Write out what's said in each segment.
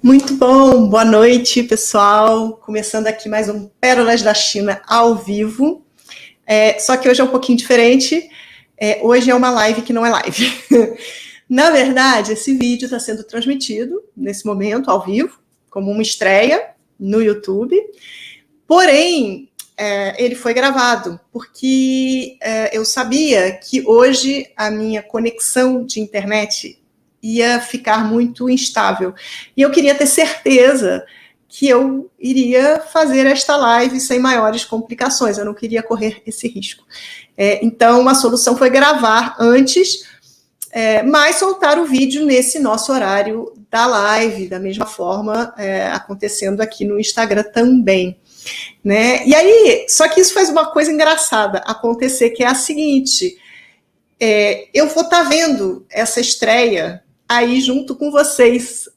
Muito bom, boa noite, pessoal. Começando aqui mais um Pérolas da China ao vivo. Só que hoje é um pouquinho diferente. Hoje é uma live que não é live. Na verdade, esse vídeo está sendo transmitido nesse momento, ao vivo, como uma estreia no YouTube. Porém, ele foi gravado, porque eu sabia que hoje a minha conexão de internet ia ficar muito instável. E eu queria ter certeza que eu iria fazer esta live sem maiores complicações, eu não queria correr esse risco. Então, a solução foi gravar antes, mas soltar o vídeo nesse nosso horário da live, da mesma forma, acontecendo aqui no Instagram também. Né? E aí, só que isso faz uma coisa engraçada acontecer, que é a seguinte, eu vou estar vendo essa estreia aí junto com vocês,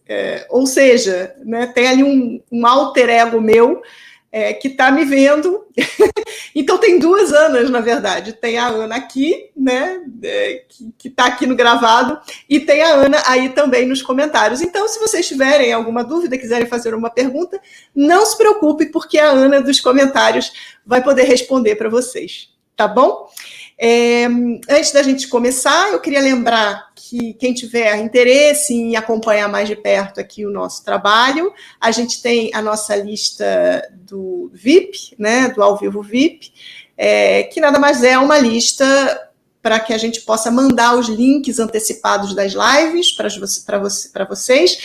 ou seja, né, tem ali um alter ego meu que está me vendo. Então tem duas Anas, na verdade, tem a Ana aqui, né, que está aqui no gravado, e tem a Ana aí também nos comentários. Então, se vocês tiverem alguma dúvida, quiserem fazer uma pergunta, não se preocupe, porque a Ana dos comentários vai poder responder para vocês, tá bom? Antes da gente começar, eu queria lembrar que quem tiver interesse em acompanhar mais de perto aqui o nosso trabalho, a gente tem a nossa lista do VIP, né, do Ao Vivo VIP, que nada mais é uma lista para que a gente possa mandar os links antecipados das lives para vocês,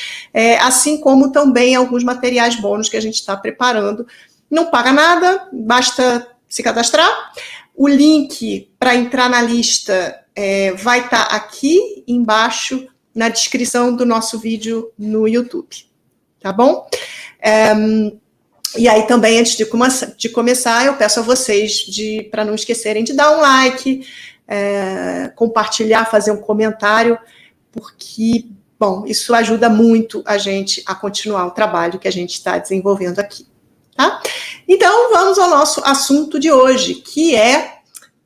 assim como também alguns materiais bônus que a gente está preparando. Não paga nada, basta se cadastrar. O link para entrar na lista vai estar aqui embaixo na descrição do nosso vídeo no YouTube, tá bom? E aí também, antes de começar, eu peço a vocês para não esquecerem de dar um like, compartilhar, fazer um comentário, porque, bom, isso ajuda muito a gente a continuar o trabalho que a gente está desenvolvendo aqui. Tá? Então, vamos ao nosso assunto de hoje, que é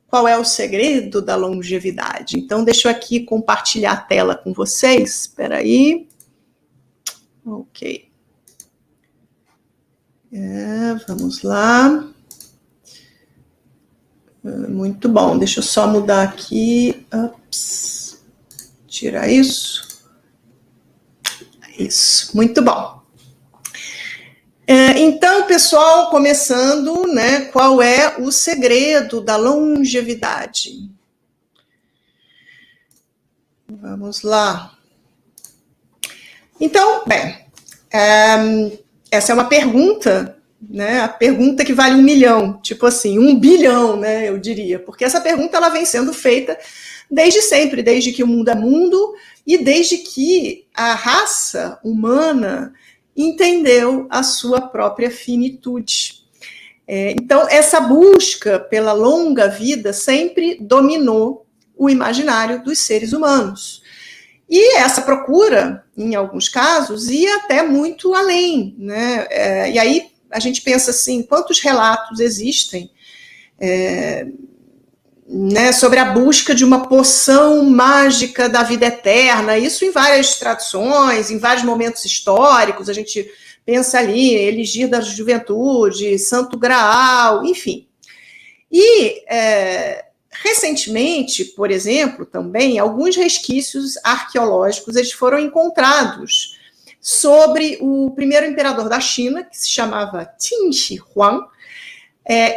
qual é o segredo da longevidade. Então, deixa eu aqui compartilhar a tela com vocês. Espera aí. Ok. Vamos lá. Muito bom. Deixa eu só mudar aqui. Ups. Tirar isso. Isso. Muito bom. Então, pessoal, começando, né, qual é o segredo da longevidade? Vamos lá. Então, bem, essa é uma pergunta, né, a pergunta que vale 1 milhão, tipo assim, 1 bilhão, né, eu diria, porque essa pergunta ela vem sendo feita desde sempre, desde que o mundo é mundo e desde que a raça humana entendeu a sua própria finitude. Então, essa busca pela longa vida sempre dominou o imaginário dos seres humanos. E essa procura, em alguns casos, ia até muito além, né? E aí a gente pensa assim, quantos relatos existem né, sobre a busca de uma poção mágica da vida eterna, isso em várias tradições, em vários momentos históricos, a gente pensa ali, Elixir da Juventude, Santo Graal, enfim. E, recentemente, por exemplo, também, alguns resquícios arqueológicos eles foram encontrados sobre o primeiro imperador da China, que se chamava Qin Shi Huang.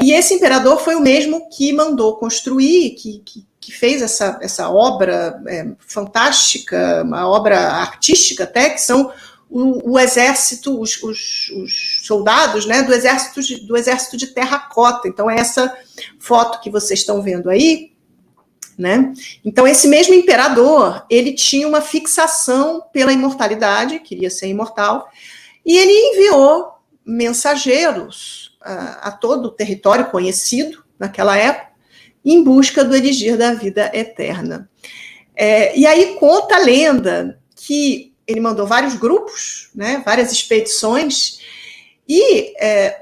E esse imperador foi o mesmo que mandou construir, que fez essa obra fantástica, uma obra artística até, que são o exército, os soldados, né, do exército de terracota. Então, é essa foto que vocês estão vendo aí, né? Então, esse mesmo imperador, ele tinha uma fixação pela imortalidade, queria ser imortal, e ele enviou mensageiros a todo o território conhecido naquela época, em busca do elixir da vida eterna. E aí conta a lenda que ele mandou vários grupos, né, várias expedições, e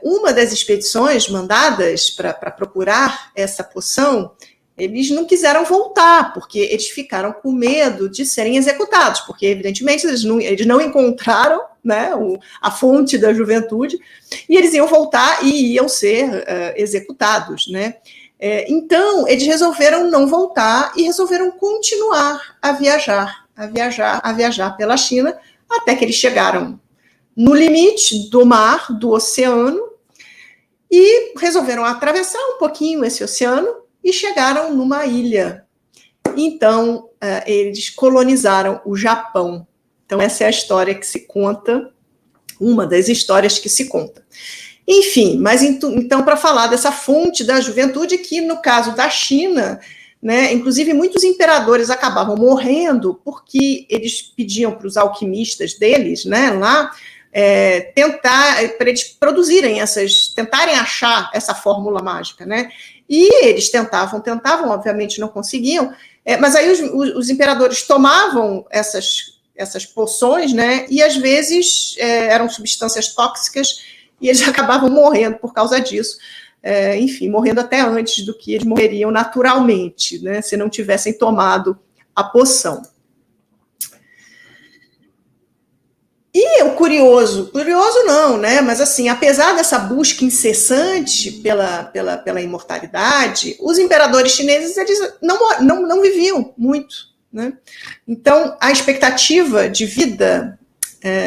uma das expedições mandadas para procurar essa poção eles não quiseram voltar, porque eles ficaram com medo de serem executados, porque, evidentemente, eles não encontraram, né, a fonte da juventude, e eles iam voltar e iam ser executados, né? Então, eles resolveram não voltar e resolveram continuar a viajar pela China, até que eles chegaram no limite do mar, do oceano, e resolveram atravessar um pouquinho esse oceano e chegaram numa ilha. Então, eles colonizaram o Japão. Então, essa é a história que se conta, uma das histórias que se conta. Enfim, mas então, para falar dessa fonte da juventude, que no caso da China, né, inclusive muitos imperadores acabavam morrendo porque eles pediam para os alquimistas deles, né, lá, para eles produzirem tentarem achar essa fórmula mágica, né? E eles tentavam, obviamente não conseguiam, mas aí os imperadores tomavam essas poções, né? E às vezes eram substâncias tóxicas e eles acabavam morrendo por causa disso. Enfim, morrendo até antes do que eles morreriam naturalmente, né? Se não tivessem tomado a poção. E o curioso não, né? Mas assim, apesar dessa busca incessante pela imortalidade, os imperadores chineses eles não viviam muito, né? Então, a expectativa de vida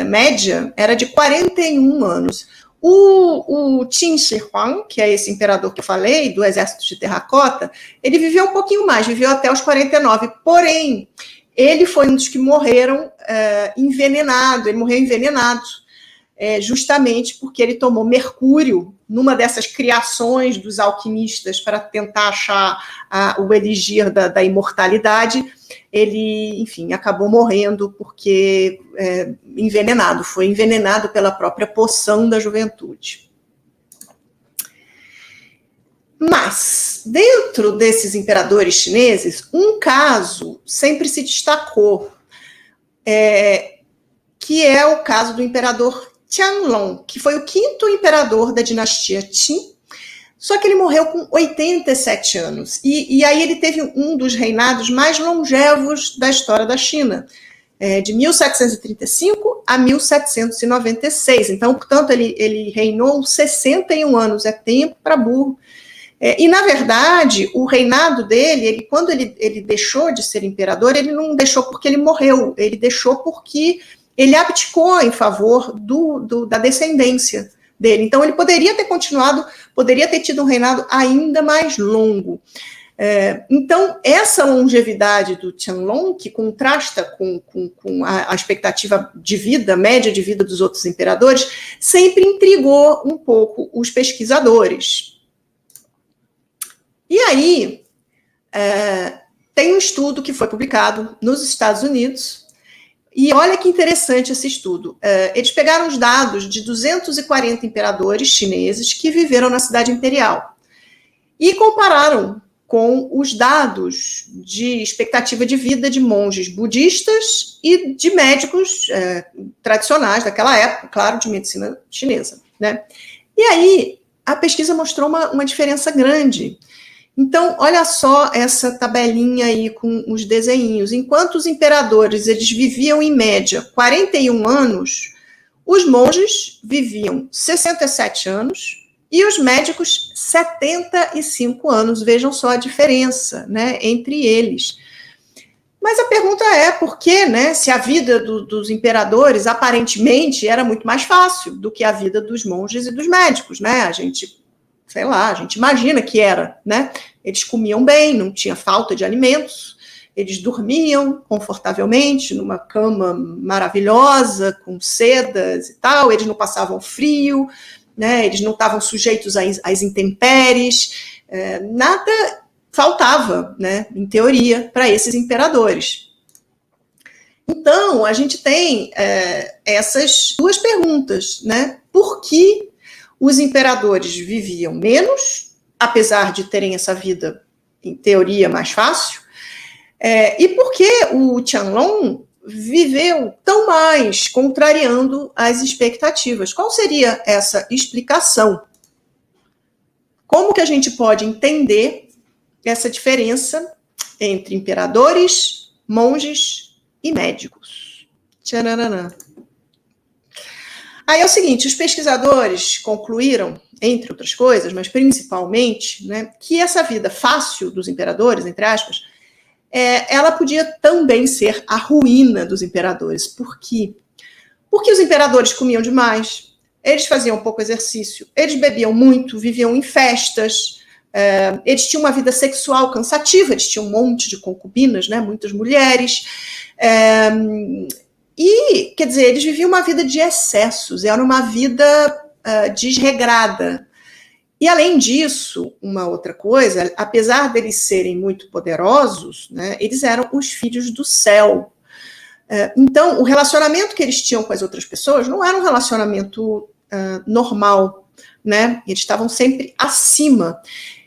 média era de 41 anos. O Qin Shi Huang, que é esse imperador que eu falei, do exército de terracota, ele viveu um pouquinho mais, viveu até os 49, porém, ele foi um dos que morreram envenenado, ele morreu envenenado, justamente porque ele tomou mercúrio numa dessas criações dos alquimistas para tentar achar o elixir da imortalidade. Ele, enfim, acabou morrendo porque foi envenenado pela própria poção da juventude. Mas, dentro desses imperadores chineses, um caso sempre se destacou, que é o caso do imperador Qianlong, que foi o 5º imperador da dinastia Qin, só que ele morreu com 87 anos. E aí ele teve um dos reinados mais longevos da história da China, de 1735 a 1796. Então, portanto, ele reinou 61 anos, é tempo para burro. E, na verdade, o reinado dele, quando ele deixou de ser imperador, ele não deixou porque ele morreu, ele deixou porque ele abdicou em favor da descendência dele. Então, ele poderia ter continuado, poderia ter tido um reinado ainda mais longo. Então, essa longevidade do Qianlong, que contrasta com a expectativa de vida, média de vida dos outros imperadores, sempre intrigou um pouco os pesquisadores. E aí, tem um estudo que foi publicado nos Estados Unidos, e olha que interessante esse estudo. Eles pegaram os dados de 240 imperadores chineses que viveram na cidade imperial e compararam com os dados de expectativa de vida de monges budistas e de médicos tradicionais daquela época, claro, de medicina chinesa, né? E aí, a pesquisa mostrou uma diferença grande. Então, olha só essa tabelinha aí com os desenhinhos. Enquanto os imperadores eles viviam, em média, 41 anos, os monges viviam 67 anos e os médicos 75 anos. Vejam só a diferença, né, entre eles. Mas a pergunta é por que, né, se a vida dos imperadores aparentemente era muito mais fácil do que a vida dos monges e dos médicos, né? A gente imagina que era, né? Eles comiam bem, não tinha falta de alimentos, eles dormiam confortavelmente numa cama maravilhosa, com sedas e tal, eles não passavam frio, né? Eles não estavam sujeitos às intempéries, nada faltava, né, em teoria, para esses imperadores. Então, a gente tem essas duas perguntas, né? Por que os imperadores viviam menos, apesar de terem essa vida, em teoria, mais fácil, e por que o Qianlong viveu tão mais, contrariando as expectativas? Qual seria essa explicação? Como que a gente pode entender essa diferença entre imperadores, monges e médicos. Tcharanã. Aí é o seguinte, os pesquisadores concluíram, entre outras coisas, mas principalmente, né, que essa vida fácil dos imperadores, entre aspas, ela podia também ser a ruína dos imperadores. Por quê? Porque os imperadores comiam demais, eles faziam pouco exercício, eles bebiam muito, viviam em festas, eles tinham uma vida sexual cansativa, eles tinham um monte de concubinas, né, muitas mulheres, e, quer dizer, eles viviam uma vida de excessos, era uma vida desregrada. E, além disso, uma outra coisa, apesar deles serem muito poderosos, né, eles eram os filhos do céu. Então, o relacionamento que eles tinham com as outras pessoas não era um relacionamento normal, né? Eles estavam sempre acima.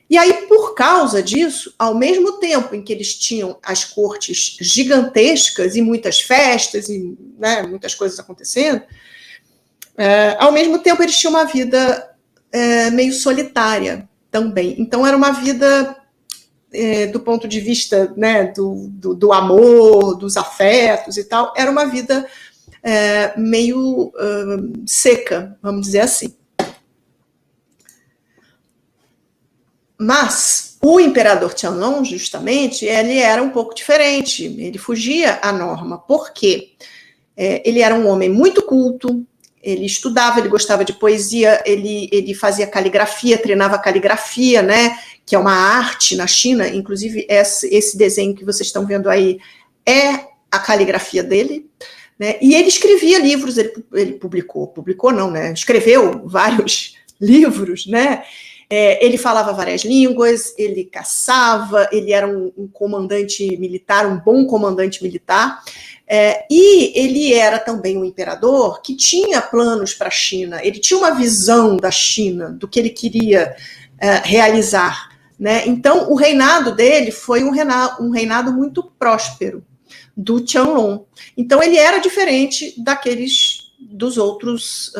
E aí, por causa disso, ao mesmo tempo em que eles tinham as cortes gigantescas e muitas festas e, né, muitas coisas acontecendo, ao mesmo tempo eles tinham uma vida meio solitária também. Então, era uma vida, do ponto de vista, né, do amor, dos afetos e tal, era uma vida meio seca, vamos dizer assim. Mas o imperador Qianlong, justamente, ele era um pouco diferente, ele fugia à norma. Por quê? Ele era um homem muito culto, ele estudava, ele gostava de poesia, ele fazia caligrafia, treinava caligrafia, né, que é uma arte na China, inclusive esse desenho que vocês estão vendo aí é a caligrafia dele, né, e ele escrevia livros, ele publicou não, né, escreveu vários livros, né, ele falava várias línguas, ele caçava, ele era um comandante militar, um bom comandante militar, e ele era também um imperador que tinha planos para a China, ele tinha uma visão da China, do que ele queria realizar, né? Então, o reinado dele foi um reinado muito próspero, do Qianlong. Então, ele era diferente dos outros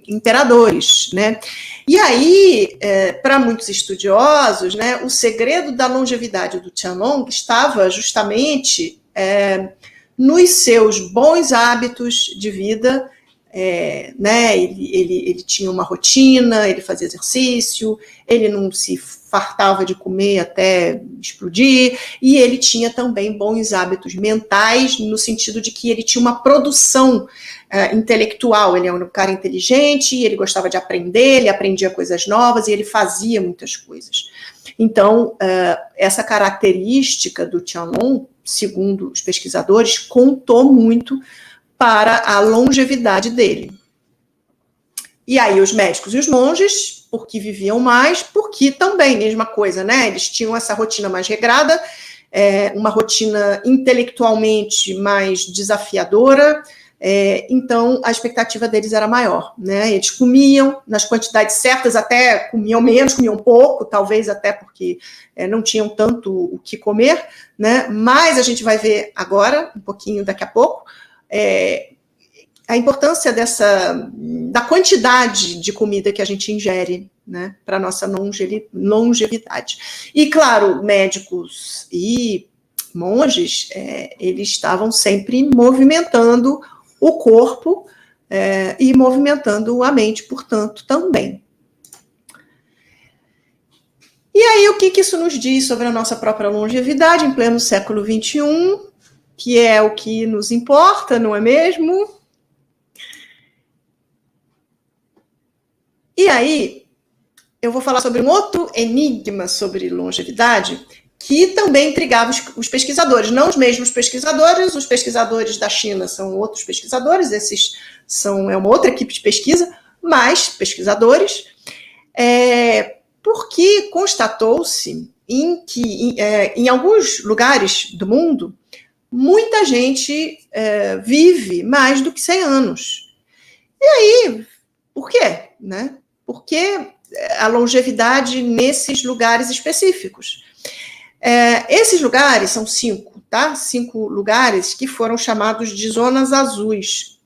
imperadores, né? E aí, para muitos estudiosos, né, o segredo da longevidade do Qianlong estava justamente nos seus bons hábitos de vida, né? Ele tinha uma rotina, ele fazia exercício, ele não se fartava de comer até explodir, e ele tinha também bons hábitos mentais, no sentido de que ele tinha uma produção intelectual, ele é um cara inteligente, ele gostava de aprender, ele aprendia coisas novas e ele fazia muitas coisas. Então, essa característica do Qianlong, segundo os pesquisadores, contou muito para a longevidade dele. E aí os médicos e os monges, porque viviam mais, porque também, mesma coisa, né? Eles tinham essa rotina mais regrada, uma rotina intelectualmente mais desafiadora, então a expectativa deles era maior, né? Eles comiam nas quantidades certas, até comiam menos, comiam pouco, talvez até porque não tinham tanto o que comer, né? Mas a gente vai ver agora, um pouquinho daqui a pouco, a importância da quantidade de comida que a gente ingere, né, para a nossa longevidade. E, claro, médicos e monges, eles estavam sempre movimentando o corpo e movimentando a mente, portanto, também. E aí, o que isso nos diz sobre a nossa própria longevidade em pleno século XXI, que é o que nos importa, não é mesmo? E aí, eu vou falar sobre um outro enigma sobre longevidade que também intrigava os pesquisadores, não os mesmos pesquisadores, os pesquisadores da China são outros pesquisadores, esses é uma outra equipe de pesquisa, mas pesquisadores, porque constatou-se que em alguns lugares do mundo, muita gente vive mais do que 100 anos. E aí, por quê? Né? Por que a longevidade nesses lugares específicos? Esses lugares são 5, tá? 5 lugares que foram chamados de zonas azuis.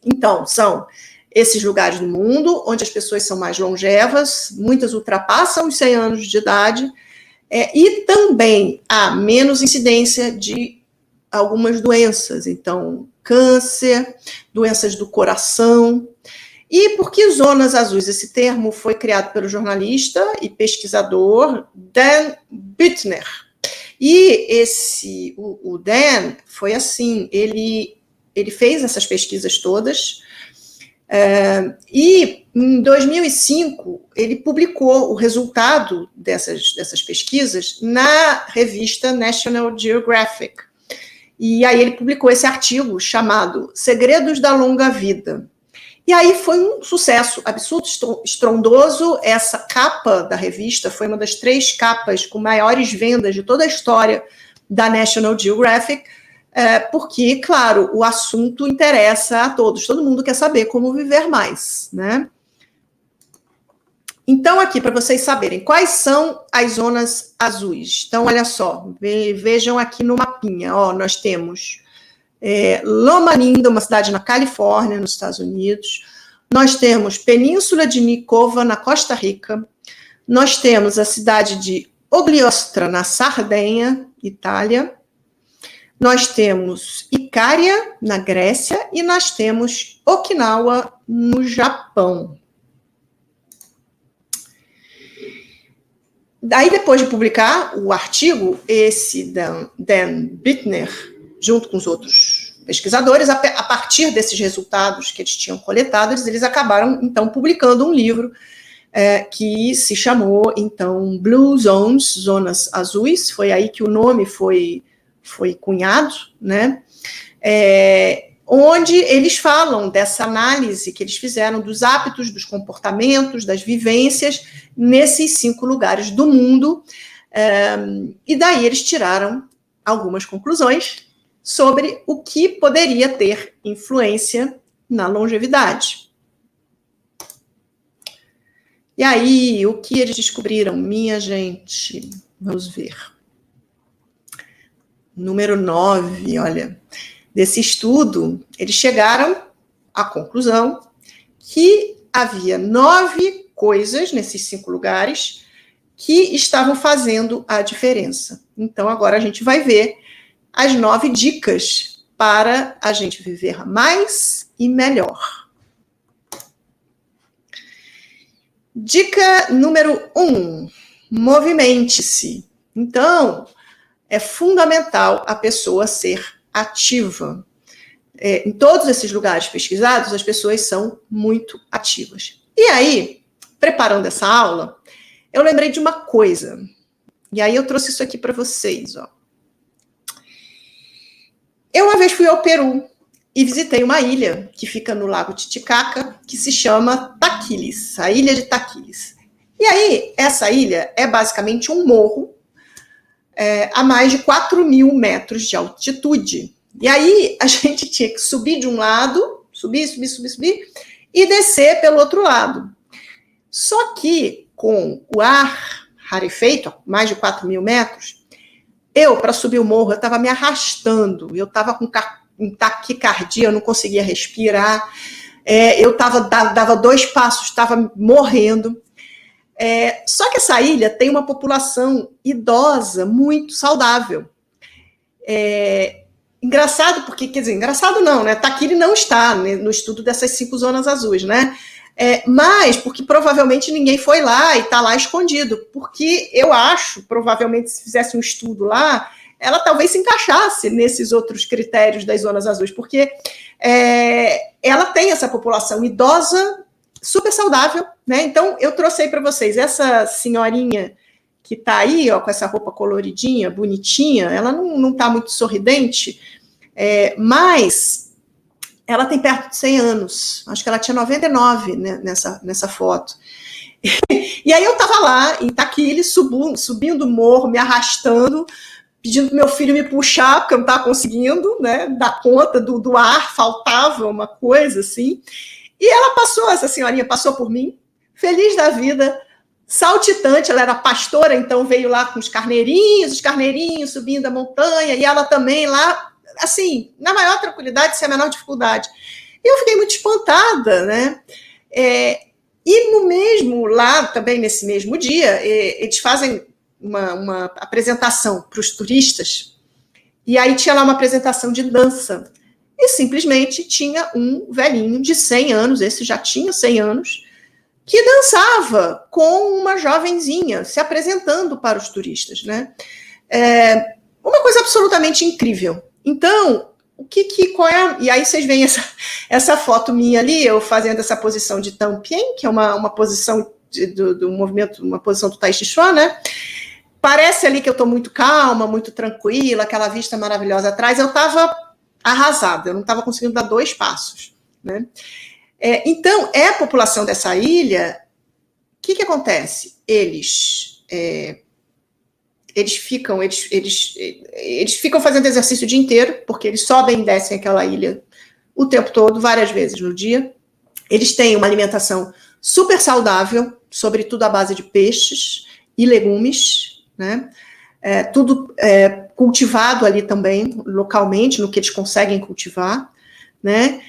Então, são esses lugares do mundo onde as pessoas são mais longevas, muitas ultrapassam os 100 anos de idade, E também há menos incidência de algumas doenças, então câncer, doenças do coração. E por que zonas azuis? Esse termo foi criado pelo jornalista e pesquisador Dan Buettner. E o Dan foi assim, ele fez essas pesquisas todas, e em 2005 ele publicou o resultado dessas pesquisas na revista National Geographic. E aí ele publicou esse artigo chamado Segredos da Longa Vida. E aí foi um sucesso absurdo, estrondoso. Essa capa da revista foi uma das 3 capas com maiores vendas de toda a história da National Geographic, porque, claro, o assunto interessa a todos. Todo mundo quer saber como viver mais, né? Então, aqui, para vocês saberem, quais são as zonas azuis? Então, olha só, vejam aqui no mapinha. Ó, nós temos Loma Linda, uma cidade na Califórnia, nos Estados Unidos. Nós temos Península de Nicoya, na Costa Rica. Nós temos a cidade de Ogliostra, na Sardenha, Itália. Nós temos Icária, na Grécia. E nós temos Okinawa, no Japão. Daí, depois de publicar o artigo, esse Dan Buettner, junto com os outros pesquisadores, a partir desses resultados que eles tinham coletados, eles acabaram, então, publicando um livro que se chamou, então, Blue Zones, Zonas Azuis. Foi aí que o nome foi cunhado, né? Onde eles falam dessa análise que eles fizeram dos hábitos, dos comportamentos, das vivências nesses 5 lugares do mundo, e daí eles tiraram algumas conclusões sobre o que poderia ter influência na longevidade. E aí, o que eles descobriram, minha gente? Vamos ver. Número 9, olha. Desse estudo, eles chegaram à conclusão que havia 9 coisas nesses 5 lugares que estavam fazendo a diferença. Então, agora a gente vai ver as 9 dicas para a gente viver mais e melhor. Dica número 1, movimente-se. Então, é fundamental a pessoa ser ativa. Em todos esses lugares pesquisados, as pessoas são muito ativas. E aí, preparando essa aula, eu lembrei de uma coisa. E aí eu trouxe isso aqui para vocês, ó. Eu uma vez fui ao Peru e visitei uma ilha que fica no Lago Titicaca, que se chama Taquiles, a Ilha de Taquiles. E aí, essa ilha é basicamente um morro a mais de 4.000 metros de altitude. E aí, a gente tinha que subir de um lado, subir, e descer pelo outro lado. Só que, com o ar rarefeito, mais de 4.000 metros, para subir o morro, eu estava me arrastando, eu estava com taquicardia, eu não conseguia respirar, eu dava 2 passos, estava morrendo. Só que essa ilha tem uma população idosa muito saudável. Engraçado porque, quer dizer, engraçado não, né? Taquile não está, né, no estudo dessas 5 zonas azuis, né? Mas porque provavelmente ninguém foi lá e está lá escondido. Porque eu acho, provavelmente, se fizesse um estudo lá, ela talvez se encaixasse nesses outros critérios das zonas azuis, porque ela tem essa população idosa super saudável, né? Então, eu trouxe aí para vocês essa senhorinha que está aí, ó, com essa roupa coloridinha, bonitinha, ela não está muito sorridente, mas ela tem perto de 100 anos. Acho que ela tinha 99, né, nessa foto. E aí eu estava lá em Taquiles, subindo o morro, me arrastando, pedindo para meu filho me puxar, porque eu não estava conseguindo, né, dar conta do ar, faltava uma coisa assim. E ela essa senhorinha passou por mim, feliz da vida, saltitante. Ela era pastora, então veio lá com os carneirinhos subindo a montanha, e ela também lá, assim, na maior tranquilidade, sem a menor dificuldade. E eu fiquei muito espantada, né? E lá também, nesse mesmo dia, eles fazem uma apresentação para os turistas, e aí tinha lá uma apresentação de dança, e simplesmente tinha um velhinho de 100 anos, esse já tinha 100 anos, que dançava com uma jovenzinha, se apresentando para os turistas, né? Uma coisa absolutamente incrível. Então, qual é? E aí vocês veem essa foto minha ali, eu fazendo essa posição de Tampien, que é uma posição do movimento, uma posição do Tai Chi Chuan, né? Parece ali que eu estou muito calma, muito tranquila, aquela vista maravilhosa atrás. Eu estava arrasada, eu não estava conseguindo dar 2 passos, né? Então, a população dessa ilha, o que acontece? Eles ficam fazendo exercício o dia inteiro, porque eles sobem e descem aquela ilha o tempo todo, várias vezes no dia. Eles têm uma alimentação super saudável, sobretudo à base de peixes e legumes, né? Tudo cultivado ali também, localmente, no que eles conseguem cultivar, né?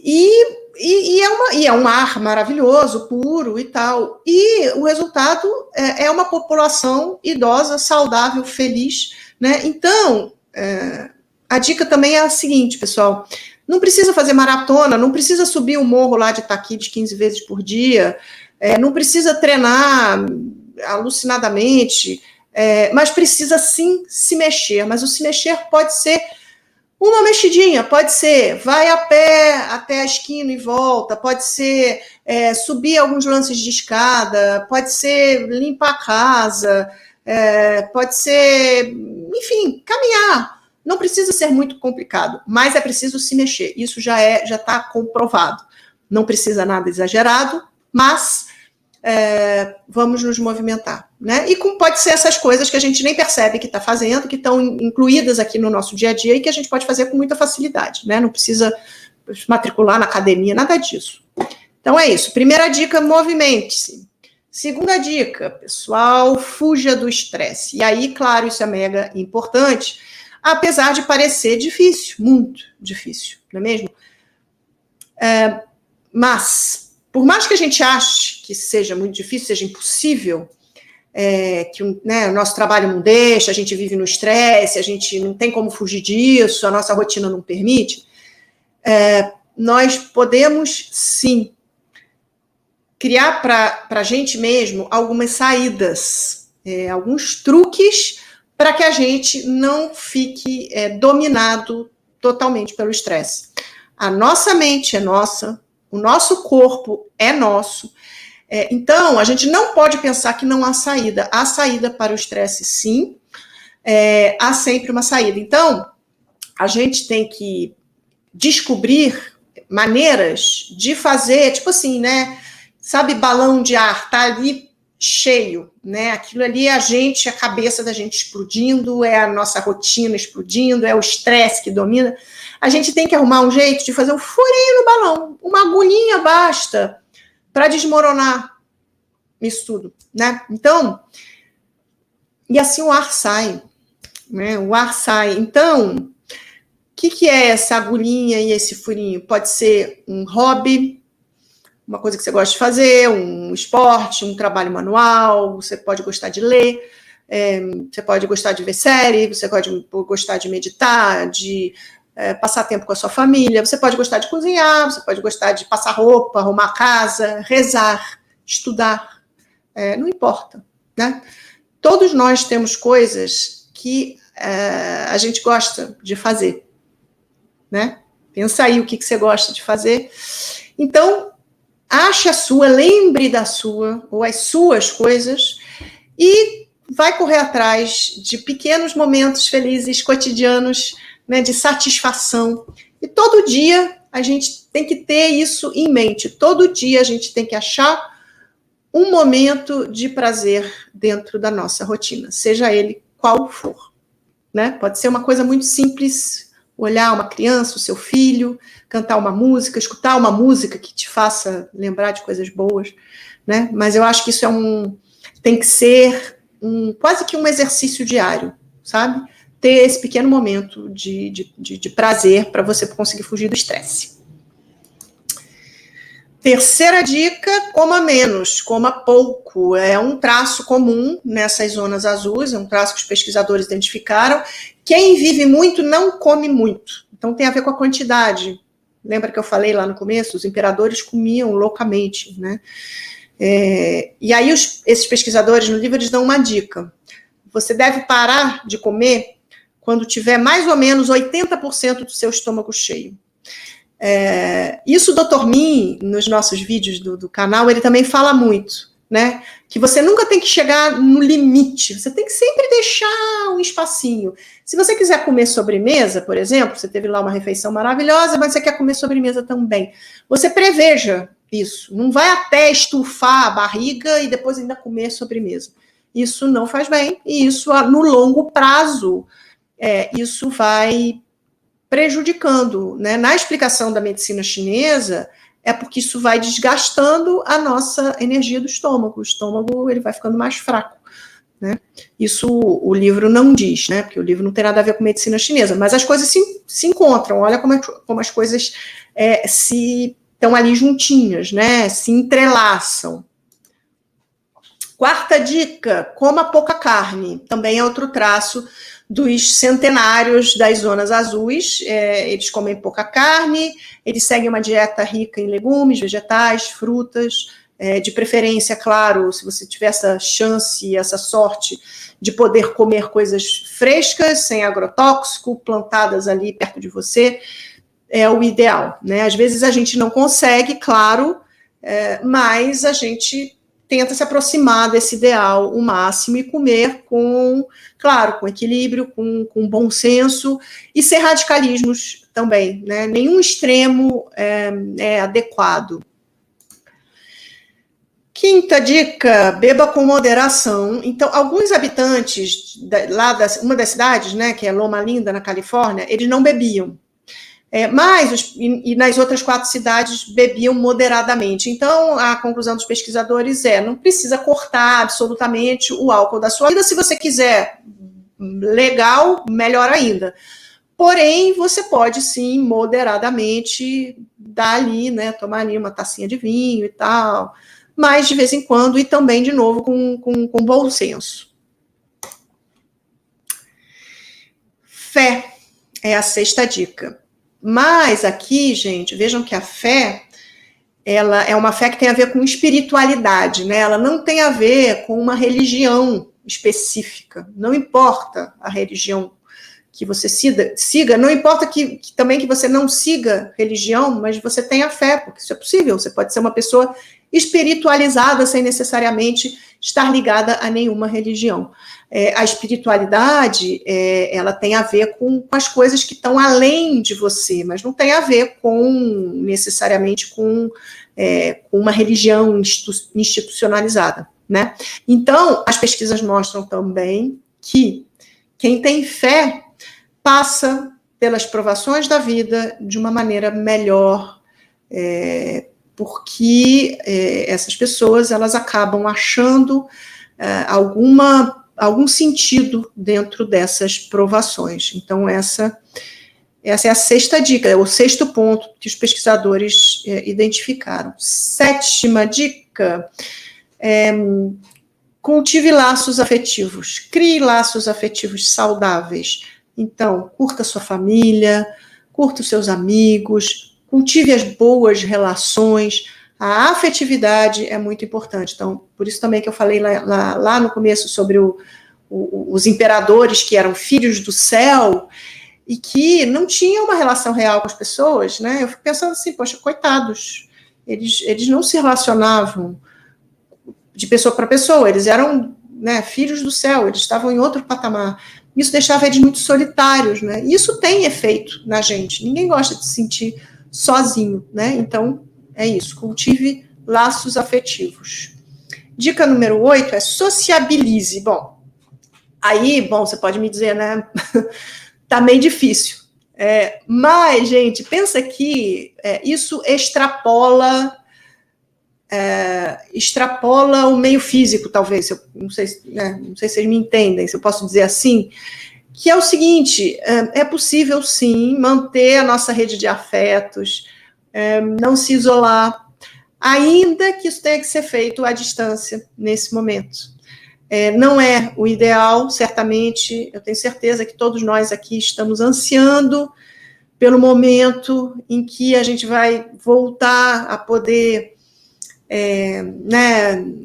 E é um ar maravilhoso, puro e tal. E o resultado é uma população idosa, saudável, feliz, né? Então, a dica também é a seguinte, pessoal: não precisa fazer maratona, não precisa subir o morro lá de Itaqui de 15 vezes por dia, não precisa treinar alucinadamente, mas precisa sim se mexer. Mas o se mexer pode ser uma mexidinha, pode ser vai a pé até a esquina e volta, pode ser subir alguns lances de escada, pode ser limpar a casa, pode ser, enfim, caminhar. Não precisa ser muito complicado, mas é preciso se mexer. Isso já está comprovado. Não precisa nada exagerado, mas vamos nos movimentar, né? E pode ser essas coisas que a gente nem percebe que está fazendo, que estão incluídas aqui no nosso dia a dia e que a gente pode fazer com muita facilidade, né? Não precisa matricular na academia, nada disso. Então é isso. Primeira dica, movimente-se. Segunda dica, pessoal, fuja do estresse. E aí, claro, isso é mega importante, apesar de parecer difícil, muito difícil, não é mesmo? Mas, por mais que a gente ache que seja muito difícil, seja impossível, que o nosso trabalho não deixa, a gente vive no estresse, a gente não tem como fugir disso, a nossa rotina não permite, nós podemos, sim, criar para a gente mesmo algumas saídas, alguns truques para que a gente não fique dominado totalmente pelo estresse. A nossa mente é nossa, o nosso corpo é nosso, então a gente não pode pensar que não há saída. Há saída para o estresse, sim, há sempre uma saída. Então, a gente tem que descobrir maneiras de fazer, tipo assim, né? Sabe, balão de ar, tá ali cheio, né? Aquilo ali é a cabeça da gente explodindo, é a nossa rotina explodindo, é o estresse que domina. A gente tem que arrumar um jeito de fazer um furinho no balão, uma agulhinha basta para desmoronar isso tudo, né? Então, e assim o ar sai, né? O ar sai. Então, o que é essa agulhinha e esse furinho? Pode ser um hobby, uma coisa que você gosta de fazer, um esporte, um trabalho manual, você pode gostar de ler, você pode gostar de ver série, você pode gostar de meditar, de passar tempo com a sua família, você pode gostar de cozinhar, você pode gostar de passar roupa, arrumar a casa, rezar, estudar, não importa, né? Todos nós temos coisas que a gente gosta de fazer, né? Pensa aí o que você gosta de fazer. Então, ache a sua, lembre da sua, ou as suas coisas, e vai correr atrás de pequenos momentos felizes, cotidianos, né, de satisfação. E todo dia a gente tem que ter isso em mente. Todo dia a gente tem que achar um momento de prazer dentro da nossa rotina, seja ele qual for, né? Pode ser uma coisa muito simples, olhar uma criança, o seu filho, cantar uma música, escutar uma música que te faça lembrar de coisas boas, né? Mas eu acho que isso tem que ser quase que um exercício diário, sabe? Ter esse pequeno momento de prazer para você conseguir fugir do estresse. Terceira dica, coma menos, coma pouco. É um traço comum nessas zonas azuis, é um traço que os pesquisadores identificaram. Quem vive muito não come muito. Então tem a ver com a quantidade. Lembra que eu falei lá no começo? Os imperadores comiam loucamente, né? E aí esses pesquisadores no livro eles dão uma dica. Você deve parar de comer quando tiver mais ou menos 80% do seu estômago cheio. Isso o Dr. Min, nos nossos vídeos do canal, ele também fala muito, né? Que você nunca tem que chegar no limite, você tem que sempre deixar um espacinho. Se você quiser comer sobremesa, por exemplo, você teve lá uma refeição maravilhosa, mas você quer comer sobremesa também, você preveja isso, não vai até estufar a barriga e depois ainda comer sobremesa. Isso não faz bem, e isso no longo prazo, isso vai prejudicando, né? Na explicação da medicina chinesa, é porque isso vai desgastando a nossa energia do estômago. O estômago ele vai ficando mais fraco, né? Isso o livro não diz, né? Porque o livro não tem nada a ver com medicina chinesa, mas as coisas se encontram. Olha como as coisas estão ali juntinhas, né? Se entrelaçam. Quarta dica, coma pouca carne. Também é outro traço dos centenários das zonas azuis. Eles comem pouca carne, eles seguem uma dieta rica em legumes, vegetais, frutas, de preferência, claro, se você tiver essa chance, essa sorte de poder comer coisas frescas, sem agrotóxico, plantadas ali perto de você, é o ideal, né? Às vezes a gente não consegue, claro, mas a gente tenta se aproximar desse ideal o máximo e comer com equilíbrio, com bom senso e sem radicalismos também, né? Nenhum extremo é adequado. Quinta dica, beba com moderação. Então, alguns habitantes uma das cidades, né, que é Loma Linda, na Califórnia, eles não bebiam. Mas nas outras 4 cidades bebiam moderadamente. Então, a conclusão dos pesquisadores não precisa cortar absolutamente o álcool da sua vida. Se você quiser, legal, melhor ainda. Porém, você pode, sim, moderadamente dar ali, né, tomar ali uma tacinha de vinho e tal, mas de vez em quando, e também, de novo, com bom senso. Fé é a sexta dica. Mas aqui, gente, vejam que a fé, ela é uma fé que tem a ver com espiritualidade, né? Ela não tem a ver com uma religião específica. Não importa a religião que você siga, não importa também que você não siga religião, mas você tenha fé, porque isso é possível. Você pode ser uma pessoa espiritualizada sem necessariamente estar ligada a nenhuma religião. A espiritualidade, ela tem a ver com as coisas que estão além de você, mas não tem a ver necessariamente com uma religião institucionalizada, né? Então, as pesquisas mostram também que quem tem fé passa pelas provações da vida de uma maneira melhor, porque essas pessoas elas acabam achando algum sentido dentro dessas provações. Então, essa é a sexta dica, é o sexto ponto que os pesquisadores identificaram. Sétima dica, cultive laços afetivos, crie laços afetivos saudáveis. Então, curta sua família, curta os seus amigos, cultive as boas relações. A afetividade é muito importante. Então, por isso também que eu falei lá no começo sobre os imperadores que eram filhos do céu e que não tinham uma relação real com as pessoas, né? Eu fico pensando assim, poxa, coitados, eles não se relacionavam de pessoa para pessoa, eles eram, né, filhos do céu, eles estavam em outro patamar. Isso deixava eles muito solitários, né? Isso tem efeito na gente. Ninguém gosta de se sentir sozinho, né? Então, é isso. Cultive laços afetivos. Dica número 8 é sociabilize. Bom, você pode me dizer, né? Tá meio difícil. Mas, gente, pensa que isso extrapola o meio físico, talvez. Não sei se vocês me entendem, se eu posso dizer assim, que é o seguinte, é possível, sim, manter a nossa rede de afetos, não se isolar, ainda que isso tenha que ser feito à distância nesse momento. Não é o ideal, certamente, eu tenho certeza que todos nós aqui estamos ansiando pelo momento em que a gente vai voltar a poder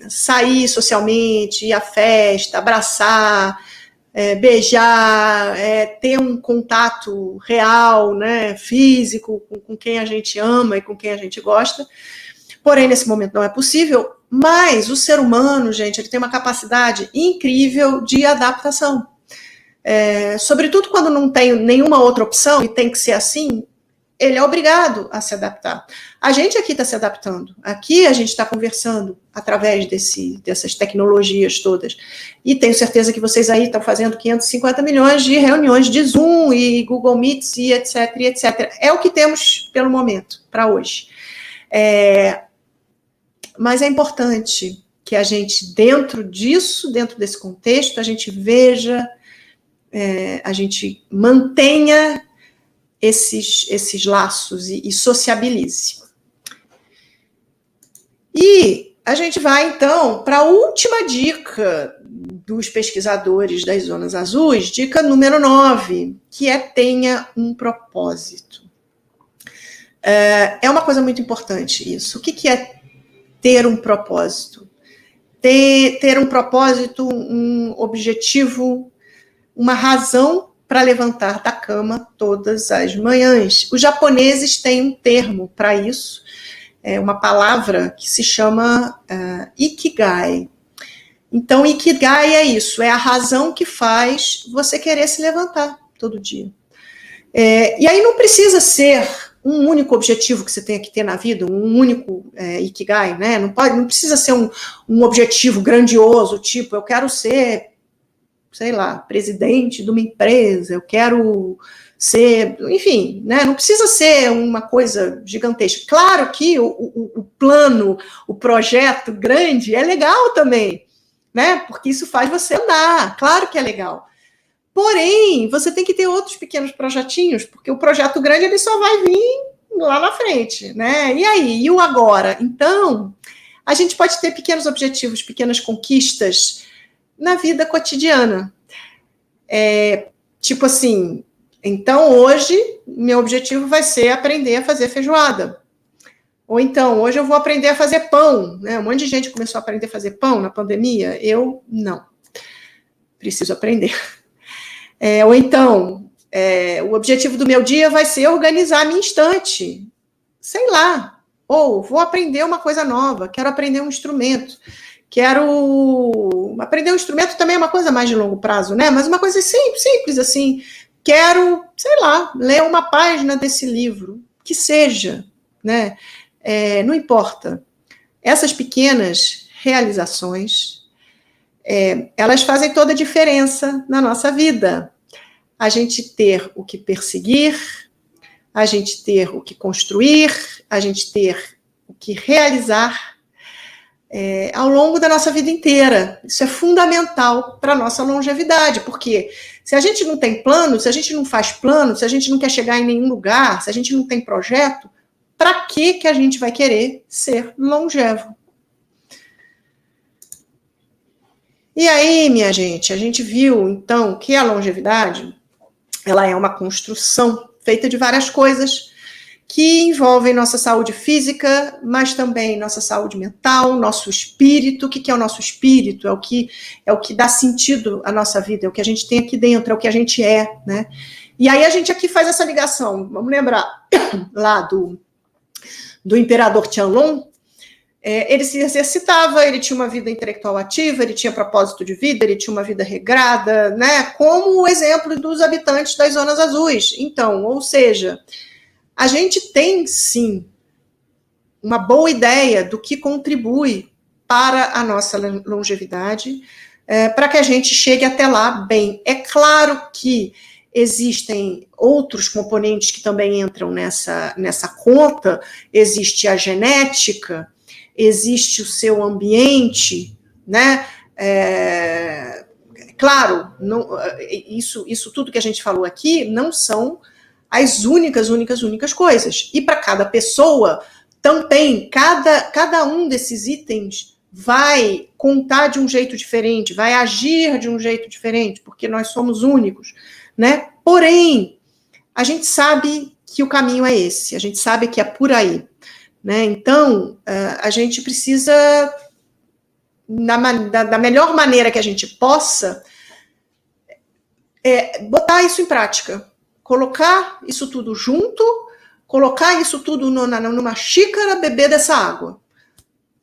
sair socialmente, ir à festa, abraçar, beijar, ter um contato real, né, físico, com quem a gente ama e com quem a gente gosta. Porém, nesse momento não é possível, mas o ser humano, gente, ele tem uma capacidade incrível de adaptação. Sobretudo quando não tem nenhuma outra opção e tem que ser assim, ele é obrigado a se adaptar. A gente aqui está se adaptando, aqui a gente está conversando através dessas tecnologias todas, e tenho certeza que vocês aí estão fazendo 550 milhões de reuniões de Zoom e Google Meets e etc, e etc. É o que temos pelo momento, para hoje. Mas é importante que a gente, dentro disso, dentro desse contexto, a gente veja, a gente mantenha esses laços e sociabilize. E a gente vai, então, para a última dica dos pesquisadores das zonas azuis, dica número 9, que é tenha um propósito. É uma coisa muito importante isso. O que é ter um propósito? Ter um propósito, um objetivo, uma razão para levantar da cama todas as manhãs. Os japoneses têm um termo para isso, uma palavra que se chama Ikigai. Então, Ikigai é isso, é a razão que faz você querer se levantar todo dia. E aí não precisa ser um único objetivo que você tenha que ter na vida, um único Ikigai, né? Não precisa ser um objetivo grandioso, tipo, eu quero ser, sei lá, presidente de uma empresa, eu quero ser, enfim, né? Não precisa ser uma coisa gigantesca. Claro que o plano, o projeto grande é legal também, né? Porque isso faz você andar, claro que é legal. Porém, você tem que ter outros pequenos projetinhos, porque o projeto grande ele só vai vir lá na frente, né? E aí, e o agora? Então, a gente pode ter pequenos objetivos, pequenas conquistas na vida cotidiana. Tipo assim, então hoje meu objetivo vai ser aprender a fazer feijoada. Ou então, hoje eu vou aprender a fazer pão, né? Um monte de gente começou a aprender a fazer pão na pandemia, eu não. Preciso aprender. Ou então, o objetivo do meu dia vai ser organizar a minha estante. Sei lá. Ou vou aprender uma coisa nova, quero aprender um instrumento. Quero aprender um instrumento também é uma coisa mais de longo prazo, né? Mas uma coisa simples assim. Quero, sei lá, ler uma página desse livro, que seja, né? Não importa. Essas pequenas realizações, elas fazem toda a diferença na nossa vida. A gente ter o que perseguir, a gente ter o que construir, a gente ter o que realizar ao longo da nossa vida inteira. Isso é fundamental para a nossa longevidade, porque se a gente não tem plano, se a gente não faz plano, se a gente não quer chegar em nenhum lugar, se a gente não tem projeto, para que a gente vai querer ser longevo? E aí, minha gente, a gente viu, então, que a longevidade ela é uma construção feita de várias coisas que envolvem nossa saúde física, mas também nossa saúde mental, nosso espírito. O que é o nosso espírito? É o que dá sentido à nossa vida, é o que a gente tem aqui dentro, é o que a gente é, né? E aí a gente aqui faz essa ligação. Vamos lembrar lá do imperador Qianlong. Ele se exercitava, ele tinha uma vida intelectual ativa, ele tinha propósito de vida, ele tinha uma vida regrada, né? Como o exemplo dos habitantes das zonas azuis. Então, ou seja, a gente tem, sim, uma boa ideia do que contribui para a nossa longevidade, para que a gente chegue até lá bem. É claro que existem outros componentes que também entram nessa conta, existe a genética, existe o seu ambiente, né? Claro, não, isso tudo que a gente falou aqui não são as únicas coisas. E para cada pessoa também, cada um desses itens vai contar de um jeito diferente, vai agir de um jeito diferente, porque nós somos únicos, né? Porém, a gente sabe que o caminho é esse, a gente sabe que é por aí, né? Então, a gente precisa, da melhor maneira que a gente possa, botar isso em prática, colocar isso tudo junto, colocar isso tudo numa xícara, beber dessa água,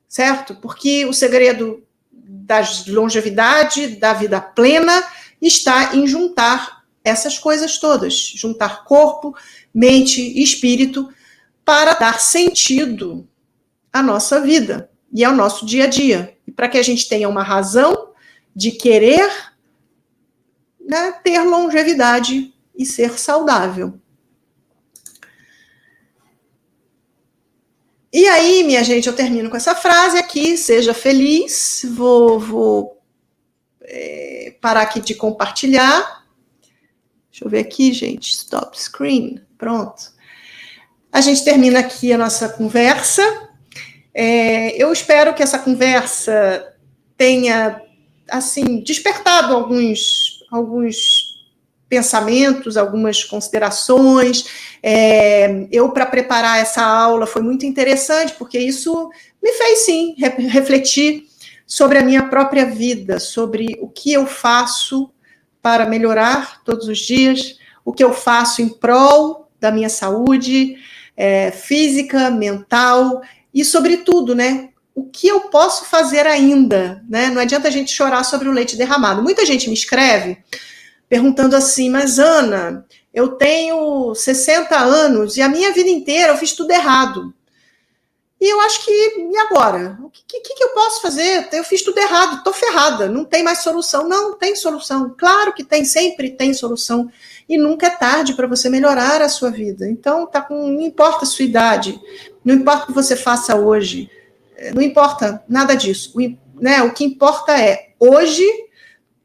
certo? Porque o segredo da longevidade, da vida plena, está em juntar essas coisas todas, juntar corpo, mente e espírito para dar sentido à nossa vida e ao nosso dia a dia, e para que a gente tenha uma razão de querer, né, ter longevidade e ser saudável. E aí, minha gente, eu termino com essa frase aqui, seja feliz, vou parar aqui de compartilhar. Deixa eu ver aqui, gente, stop screen, pronto. A gente termina aqui a nossa conversa. Eu espero que essa conversa tenha, assim, despertado alguns pensamentos, algumas considerações. Eu, para preparar essa aula, foi muito interessante, porque isso me fez, sim, refletir sobre a minha própria vida, sobre o que eu faço para melhorar todos os dias, o que eu faço em prol da minha saúde física, mental, e, sobretudo, né, o que eu posso fazer ainda, né? Não adianta a gente chorar sobre o leite derramado. Muita gente me escreve perguntando assim, mas Ana, eu tenho 60 anos e a minha vida inteira eu fiz tudo errado. E eu acho que, e agora? O que eu posso fazer? Eu fiz tudo errado, estou ferrada, não tem mais solução. Não tem solução. Claro que tem, sempre tem solução. E nunca é tarde para você melhorar a sua vida. Então, não importa a sua idade, não importa o que você faça hoje, não importa nada disso. O que importa é, hoje,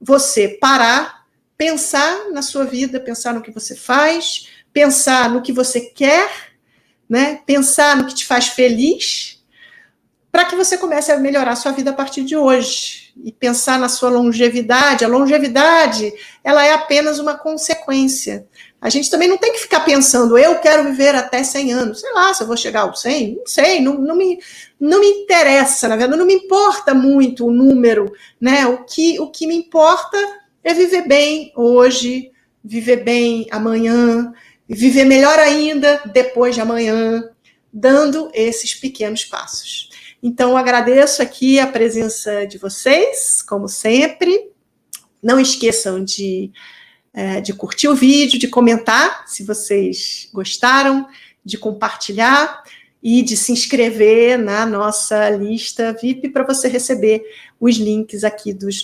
você parar, pensar na sua vida, pensar no que você faz, pensar no que você quer, né? Pensar no que te faz feliz, para que você comece a melhorar a sua vida a partir de hoje. E pensar na sua longevidade. A longevidade, ela é apenas uma consequência. A gente também não tem que ficar pensando, eu quero viver até 100 anos. Sei lá, se eu vou chegar aos 100, não sei, não me interessa, na verdade, não me importa muito o número, né? O que me importa é viver bem hoje, viver bem amanhã, viver melhor ainda depois de amanhã, dando esses pequenos passos. Então, agradeço aqui a presença de vocês, como sempre. Não esqueçam de curtir o vídeo, de comentar se vocês gostaram, de compartilhar e de se inscrever na nossa lista VIP para você receber os links aqui das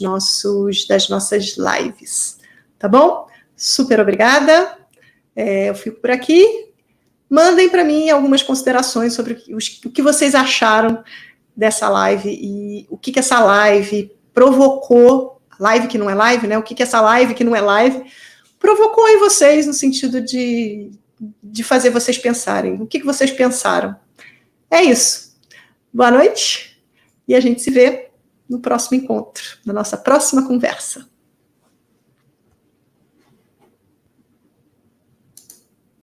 nossas lives. Tá bom? Super obrigada. Eu fico por aqui. Mandem para mim algumas considerações sobre o que vocês acharam dessa live e o que essa live provocou, live que não é live, né? O que essa live que não é live provocou em vocês, no sentido de fazer vocês pensarem. O que vocês pensaram? É isso. Boa noite e a gente se vê no próximo encontro, na nossa próxima conversa.